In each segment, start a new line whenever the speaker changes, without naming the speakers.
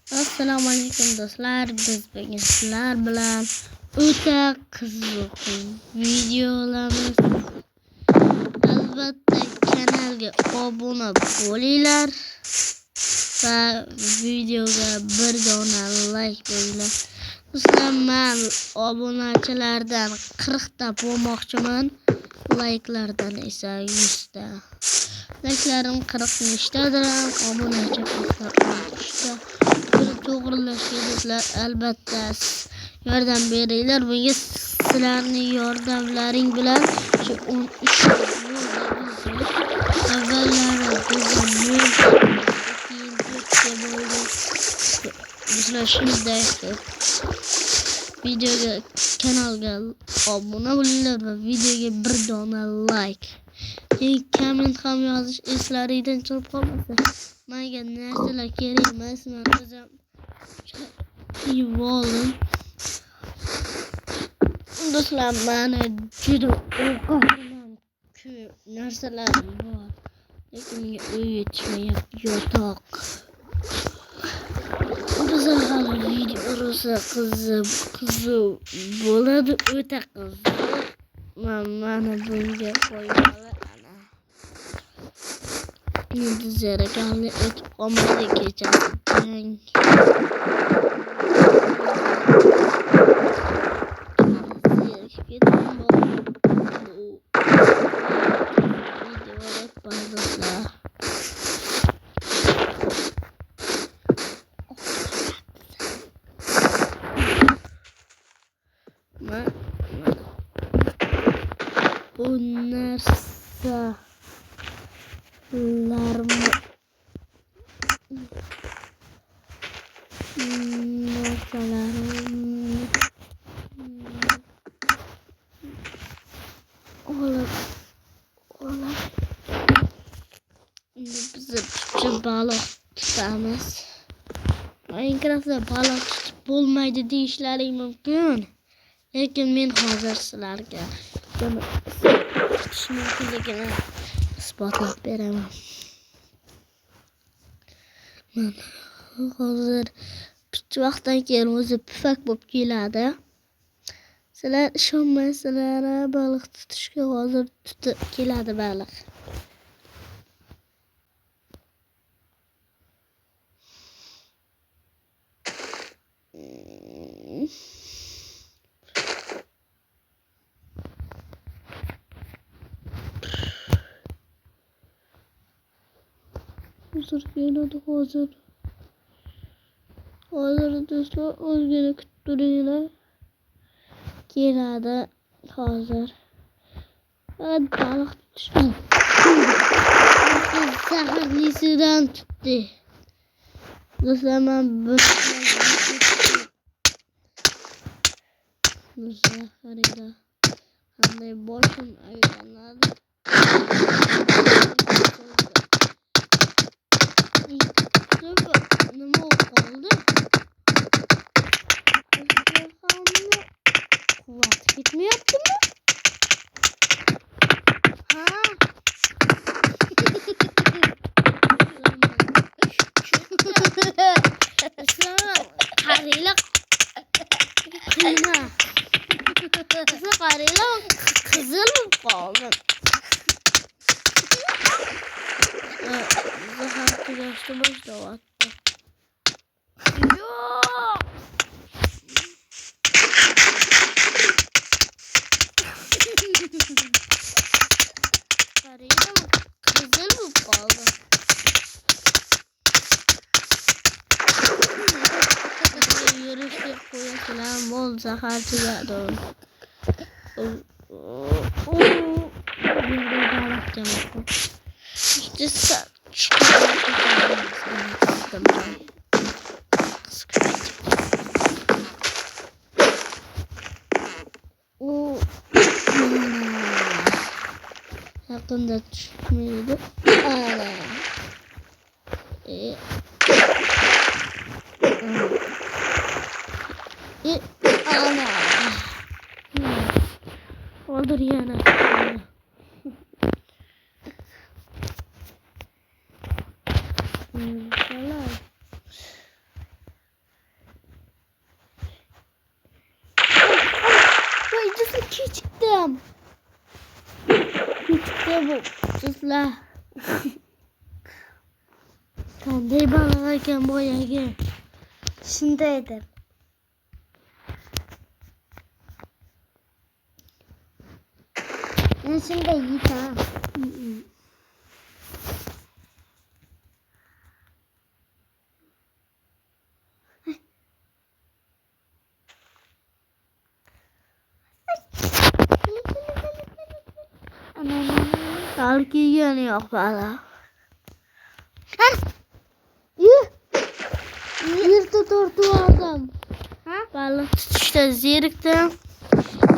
Assalomu alaykum do'stlar. Biz bugun sizlar bilan o'ta qiziq videolarimiz. Albatta kanalga obuna bo'linglar va videoga bir dona like qo'yinglar. Do'stlar, men obunachilardan 40 ta bo'lmoqchiman. Like'lardan esa 100 ta. Like'larim 40 tadir, obunachi 60 ta. To'g'rilashga do'stlar, albatta yordam beringlar. Bunga sizlarning yordamlaring bilan shu 13 avvallari bizlar shunday videoga, kanalga obuna bo'linglar va videoga bir dona like. Komment ham yozish eslaringizdan chiqib qolmasa. Menga narsalar kerak emas, men o'zim yuvoldim. Do'stlar, meni juda o'qiyman, narsalarim bor, lekin menga uy yetishmayapti, yotoq. Bizlar hali videosi qiziq bo'ladi, o'ta qiziq. Mana bunga qo'yinglar. Endi zaraganli o'tib qolmaydi kechasi. Bu narsalarni biz baliq tutamiz. Minecraftda baliq tutib bo'lmaydi deyishlaring mumkin, lekin men hozir sizlarga buni tutish mumkinligini isbotlab beraman. Men hozir bitta vaqtdan keyin o'zi pufak bo'lib keladi. Sizlar ishonmaysizlar, baliq tutishga hozir tutib keladi baliq. Hozir keladi, hozir do'stlar, ozgina kutib turinglar. Keladi hozir. Baliq tutishni zaharlisidan tutdi. Do'stlar, men bu zaharida qanday boshim aylanadi. Nima qoldi? Quvvat ketmayaptimi? Ha. Qaranglar. Qilma. Qaranglar, qizil bo'lib qoldi. Zahar tugashni boshlayapti. Yo'q. Qaranglar, qizil bo'lib qoldi. Yurishga qo'yasizlar, mol zahar tugadi. Yaqinda tushmaydi. Ana. Ana. Oldur yana. Küçüktüm. Küçüktüm. Susla. Qanday baliq ekan boyagi. Shunday edi. Men shunday yeyman. Balki yegani yo'q baliq. Yerda tortib oldim. Baliq tutishda zerikdim.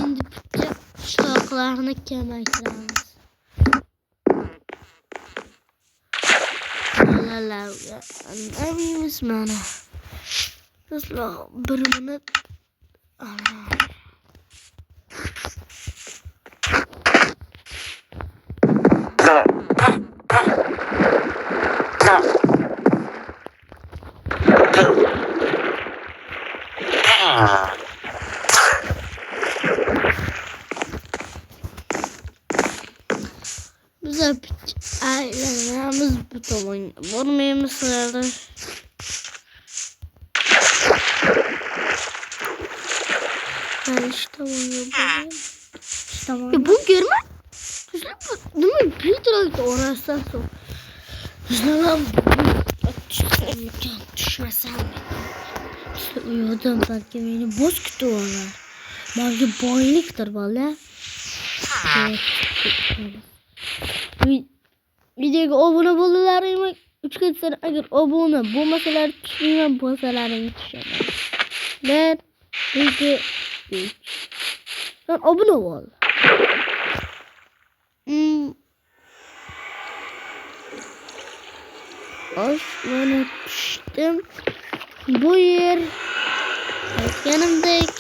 Endi bitta qishloqlarni kamaytiramiz. Bolalarga anlaymiz mana. Sizlar bir minut. Bize ailelerimiz bu tomonga bormaymiz herhalde. Ben işte tomonga bormayayım. Bu görme. Değil mi? Bir tarafta orası son. Lan düşmesem. İşte uyudum belki beni boz tutuyorlar. Belki boyliktir valla. Videoga obuna bo'lularingmi? 3 kun sonra agar obuna bo'lmasalar tushmayman, bo'lsalaring tushaman. 1 2 3. Sen obuna bo'l. Osmona tushdim. Bu yer aytganimdek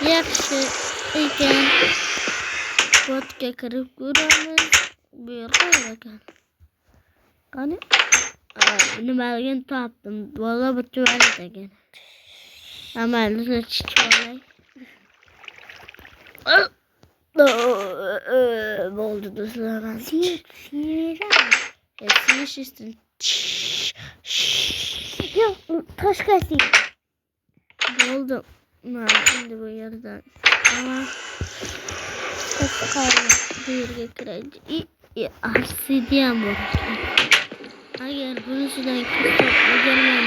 yaxshi ekan. Botga kirib ko'ramiz. Bu yer qayerda ekan? Qani? Nimaligini topdim. Valla bu tuvalet ekan. Amalni chiqolay. Bo'ldi do'stlar. Sinish istin. Yo'q, toshkasi. Bo'ldi. Mana endi bu yerdan. Ama bu yerga kiradi. Obsidian bor. Agar bunisidan kitоб o'rganmam.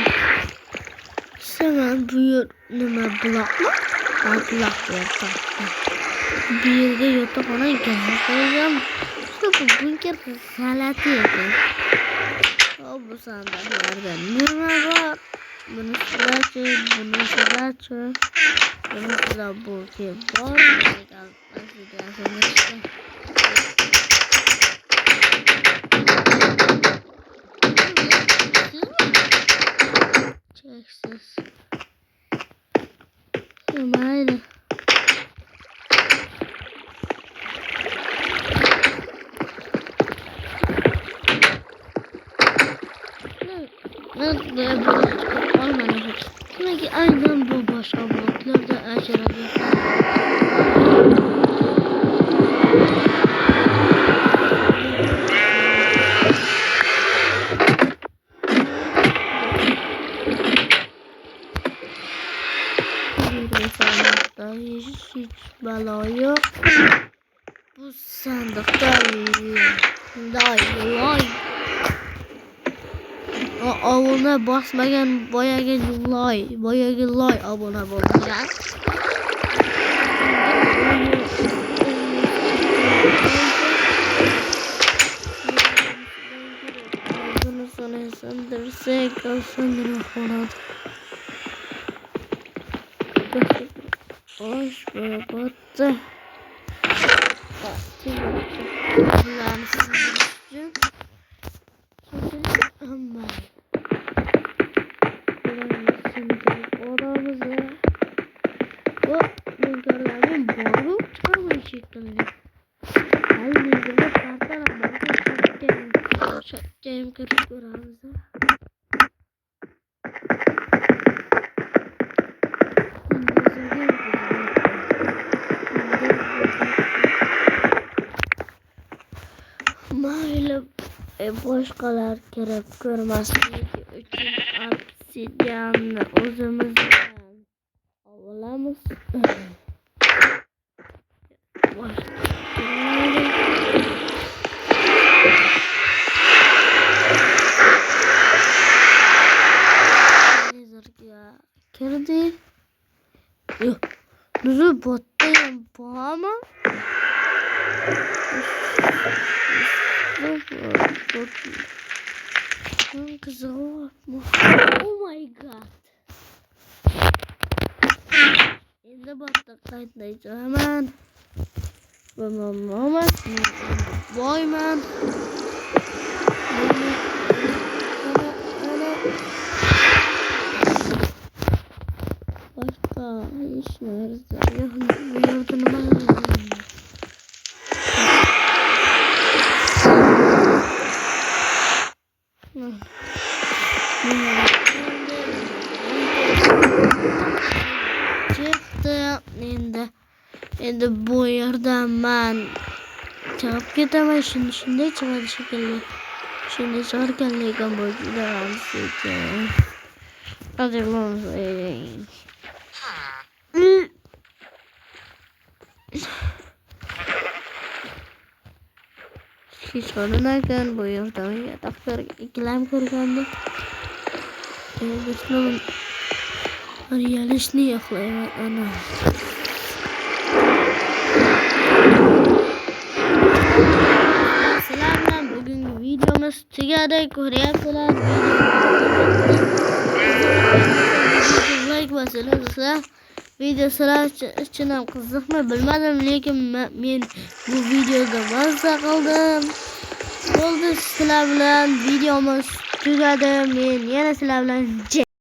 Sen bu yer nima buloqmi? Buloq yerda. Bu yerga yotoqxona qo'ygan. Bu bunker g'alati ekan. Bu sandiqlardan nima bor? Bunisidachi, bunisidachi. Bunisida bunker bor. Cheksiz. Mayli. Çünkü aynen bu başka bloklarda aşağıya. Hiç bala yok. Bu sandıkta lay. Abone basmagan boyagi lay abone bo'lgan. Bunu sonra söndürsek söndürüp hoş böyle battı. Kulağını söndüreceğim. Ama odamızı bu bulgarların boru çıkarmayacaklar. Halbuki kartlar ama çekeceğim kırık oramızı. boshqalar kirib ko'rmasligi uchun obsidianni o'zimizdan olamiz. Kirdi. Nuzu botta ham bormi? Oh my god. Endi botta qaytlayman. Boyman. Boshqa hech narsa yo'q. Bu yerda nima? Endi bu yerdan men chiqib ketaman. Shunday chiqadi shekilli. Shunday chiqarkan lekin bu juda sekin. Hadi hech ko'rinakan bu yerda yataklar ikkilam ko'rganda. Do'stlar, realishni yo'qlayman ana. Sizlar bugungi videomiz tugadi. Ko'ryapsizlar. Like bosinglar. Video sizlar uchun ham qiziqmi bilmadim, lekin men bu videoda mazza qildim. Bo'ldi, sizlar bilan videomiz tugadi. Men yana sizlar bilan